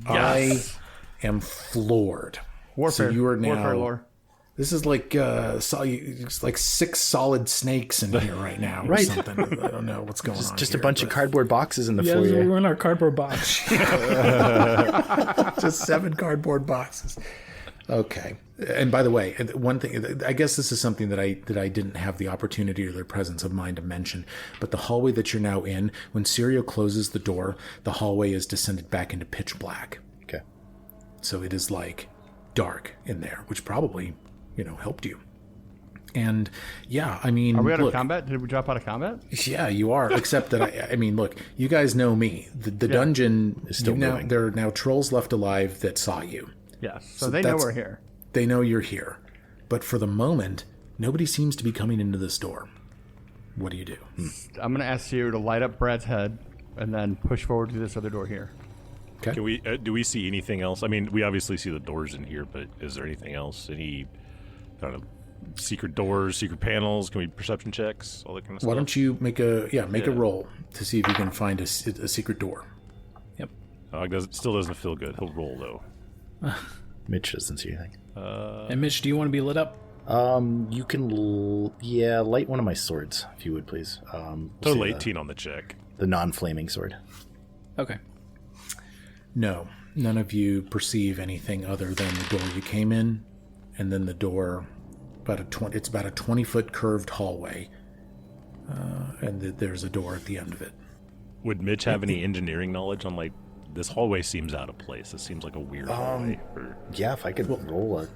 Yes. I am floored. Warfare. So you are now. Warfare lore. This is like it's like 6 solid snakes in here right now, or Right. something. I don't know what's going on. Just here, a bunch of cardboard boxes in the Yeah, foyer. we're in our cardboard box. just 7 cardboard boxes. Okay. And by the way, one thing, I guess this is something that I didn't have the opportunity or the presence of mind to mention, but the hallway that you're now in, when Sirio closes the door, the hallway is descended back into pitch black. Okay. So it is dark in there, which probably, helped you. And yeah, I mean, Are we out of combat? Did we drop out of combat? Yeah, you are. Except that I mean, look, you guys know me. The dungeon is still moving. There are now trolls left alive that saw you. Yes. So they know we're here. They know you're here, but for the moment, nobody seems to be coming into this door. What do you do? I'm going to ask you to light up Brad's head and then push forward to this other door here. Okay. Can we? Do we see anything else? I mean, we obviously see the doors in here, but is there anything else? Any, I don't know, secret doors, secret panels? Can we perception checks, all that kind of stuff? Why don't you make a roll to see if you can find a secret door? Yep. It still doesn't feel good. He'll roll though. Mitch doesn't see anything. And Mitch, do you want to be lit up? You can, light one of my swords, if you would, please. Total 18 on the check. The non-flaming sword. Okay. No, none of you perceive anything other than the door you came in, and then the door. It's about a 20-foot curved hallway, and there's a door at the end of it. Would Mitch have any engineering knowledge on this hallway? Seems out of place. It seems like a weird hallway. Yeah, if I could roll a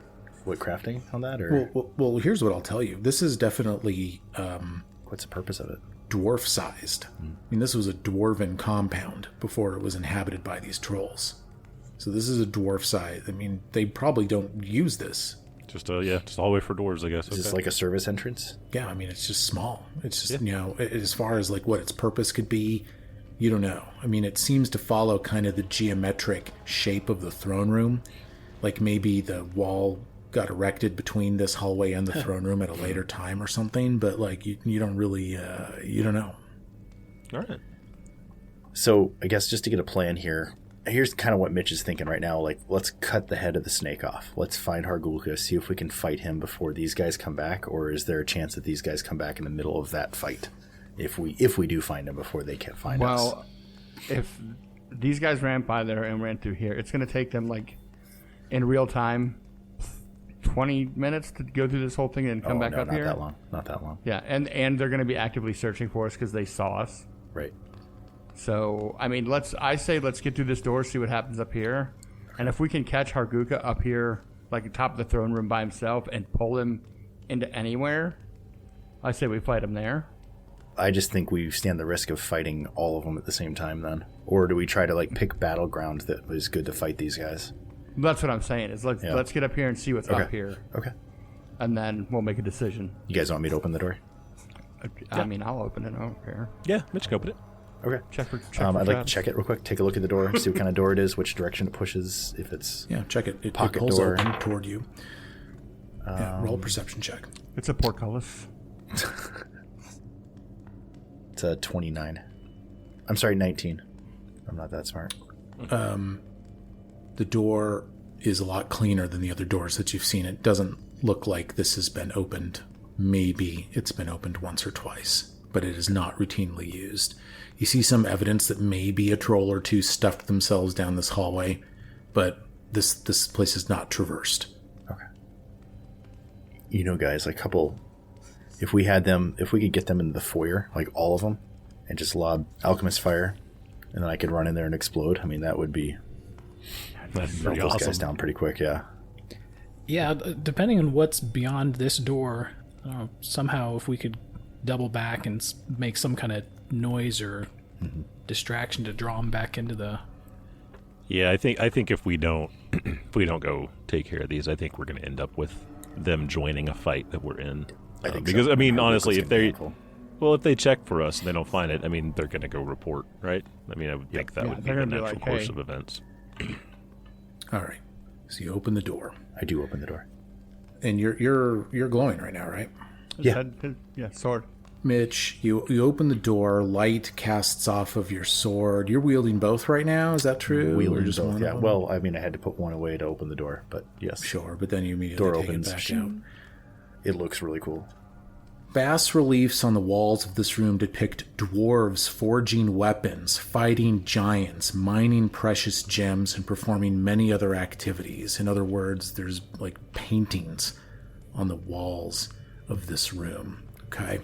crafting on that, or Well, here's what I'll tell you. This is definitely what's the purpose of it? dwarf-sized. I mean, this was a dwarven compound before it was inhabited by these trolls. So this is a dwarf size. I mean, they probably don't use this. Just a hallway for doors, I guess. Is this like a service entrance? Yeah, I mean, it's just small. It's just, as far as what its purpose could be, you don't know. I mean, it seems to follow kind of the geometric shape of the throne room. Like maybe the wall got erected between this hallway and the throne room at a later time or something, but like you don't really, you don't know. All right. So I guess just to get a plan here, here's kind of what Mitch is thinking right now. Like, let's cut the head of the snake off. Let's find Hargulka, see if we can fight him before these guys come back, or is there a chance that these guys come back in the middle of that fight? If we do find him before they can find us. Well, if these guys ran by there and ran through here, it's going to take them like in real time 20 minutes to go through this whole thing and come back up here. Not that long. Yeah, and they're going to be actively searching for us because they saw us. Right. So, I mean, let's get through this door, see what happens up here. And if we can catch Hargulka up here, like at the top of the throne room by himself, and pull him into anywhere, I say we fight him there. I just think we stand the risk of fighting all of them at the same time then. Or do we try to like pick battleground that is good to fight these guys? That's what I'm saying, is let's get up here and see what's up here. Okay. And then we'll make a decision. You guys want me to open the door? I mean, I'll open it, I don't care. Yeah, Mitch can open it. Okay. Check for I'd like to check it real quick. Take a look at the door, see what kind of door it is, which direction it pushes, if it's check it. It pocket pulls door. open toward you. Roll a perception check. It's a portcullis. It's a 29. I'm sorry, 19. I'm not that smart. The door is a lot cleaner than the other doors that you've seen. It doesn't look like this has been opened. Maybe it's been opened once or twice, but it is not routinely used. You see some evidence that maybe a troll or two stuffed themselves down this hallway, but this place is not traversed. Okay. You know, guys, if we could get them into the foyer, like all of them, and just lob alchemist fire, and then I could run in there and explode. I mean, that would be That's melt pretty those awesome. guys down pretty quick. Yeah. Yeah, depending on what's beyond this door, somehow if we could double back and make some kind of noise or distraction to draw them back into the... Yeah, I think if we don't go take care of these, I think we're going to end up with them joining a fight that we're in. I think because so. I mean, Hargulka's honestly, gonna if be they helpful. if they check for us and they don't find it, I mean, they're going to go report, right? I mean, I would think that Yeah, would be they're the gonna be natural like, course hey. of events. All right. So you open the door, I do open the door. and you're glowing right now, right? Yeah. Sword. Mitch, you open the door. Light casts off of your sword. You're wielding both right now. Is that true? Or Wheeling just both, one yeah. of them? Well, I mean, I had to put one away to open the door, but yes. Sure, but then you immediately Door take opens. it back out. It looks really cool. Bas reliefs on the walls of this room depict dwarves forging weapons, fighting giants, mining precious gems, and performing many other activities. In other words, there's like paintings on the walls of this room. Okay.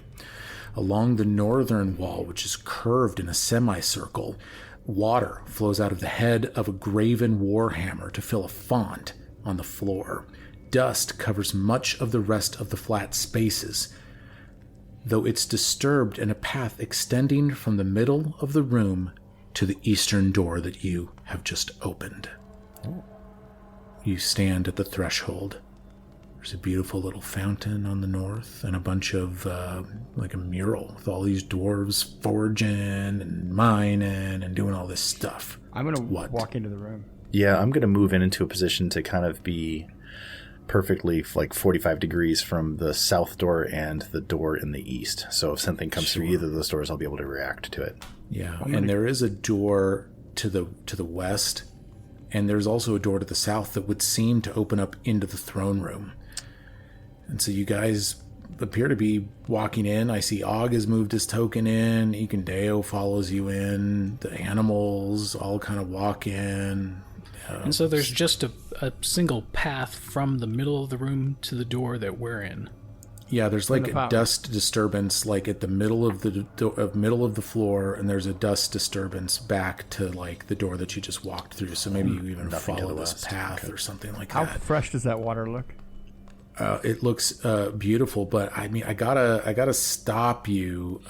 Along the northern wall, which is curved in a semicircle, water flows out of the head of a graven warhammer to fill a font on the floor. Dust covers much of the rest of the flat spaces, though it's disturbed in a path extending from the middle of the room to the eastern door that you have just opened. You stand at the threshold. There's a beautiful little fountain on the north and a bunch of, like a mural with all these dwarves forging and mining and doing all this stuff. I'm going to What? walk into the room. Yeah, I'm going to move into a position to kind of be perfectly like 45 degrees from the south door and the door in the east. So if something comes through either of those doors, I'll be able to react to it. Yeah, and there is a door to the west, and there's also a door to the south that would seem to open up into the throne room. And so you guys appear to be walking in. I see Og has moved his token in. Ikendeo follows you in. The animals all kind of walk in. And so there's just a single path from the middle of the room to the door that we're in. Yeah, there's like the a fountain. dust disturbance, like at the middle of the middle of the floor, and there's a dust disturbance back to like the door that you just walked through. So maybe you even Nothing to follow the this west. path or something like How that. fresh does that water look? It looks beautiful, but I mean, I gotta stop you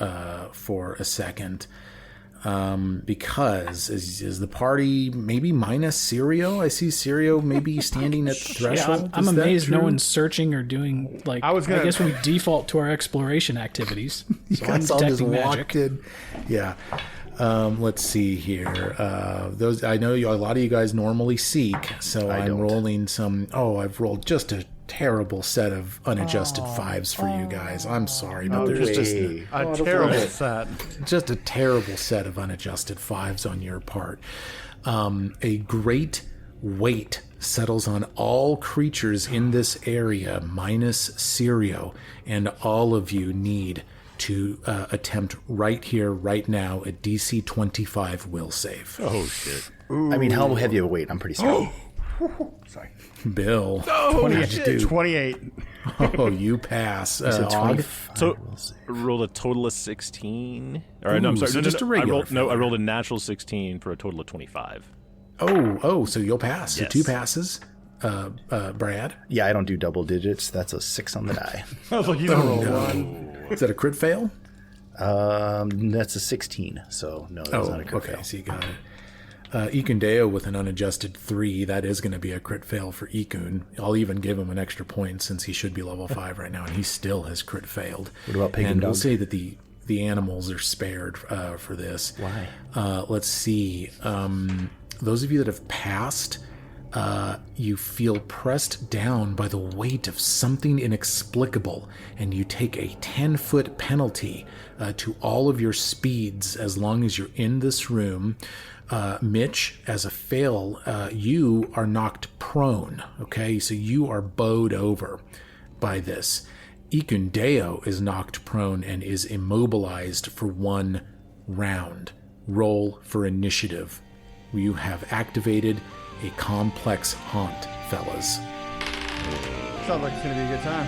for a second. Because is the party maybe minus Sirio? I see Sirio maybe standing at the threshold. Yeah, I'm Is that amazed no true? one's searching or doing like. I was gonna- guess we default to our exploration activities. So I'm Guys all just detecting magic. walked in. Yeah. Let's see here. Those I know a lot of you guys normally seek, so I'm rolling some. Oh, I've rolled just a terrible set of unadjusted fives for you guys. I'm sorry, but there's just a terrible set. Just a terrible set of unadjusted fives on your part. A great weight settles on all creatures in this area, minus Sirio, and all of you need to attempt right here, right now, a DC 25 will save. Oh, shit. I mean, how heavy of a weight? I'm pretty sorry. Sorry. Bill. Oh, what did you do? 28. Oh, you pass. I said Og? 25. So, I rolled a total of 16. All right, no, I'm sorry. so just a I regular rolled a natural 16 for a total of 25. So you'll pass. Yes. So 2 passes. Brad? Yeah, I don't do double digits. That's a 6 on the die. I was like, you don't roll one. Is that a crit fail? That's a 16. So no, that's not a crit okay. fail. So you got it. Ikundeo with an unadjusted 3, that is going to be a crit fail for Ikun. I'll even give him an extra point since he should be level 5 right now, and he still has crit failed. What about Pig and we'll Dog? say that the animals are spared for this. Why? Let's see. Those of you that have passed, you feel pressed down by the weight of something inexplicable, and you take a 10-foot penalty to all of your speeds as long as you're in this room. Mitch, as a fail, you are knocked prone, okay? So you are bowed over by this. Ikundeo is knocked prone and is immobilized for 1 round. Roll for initiative. You have activated a complex haunt, fellas. Sounds like it's going to be a good time.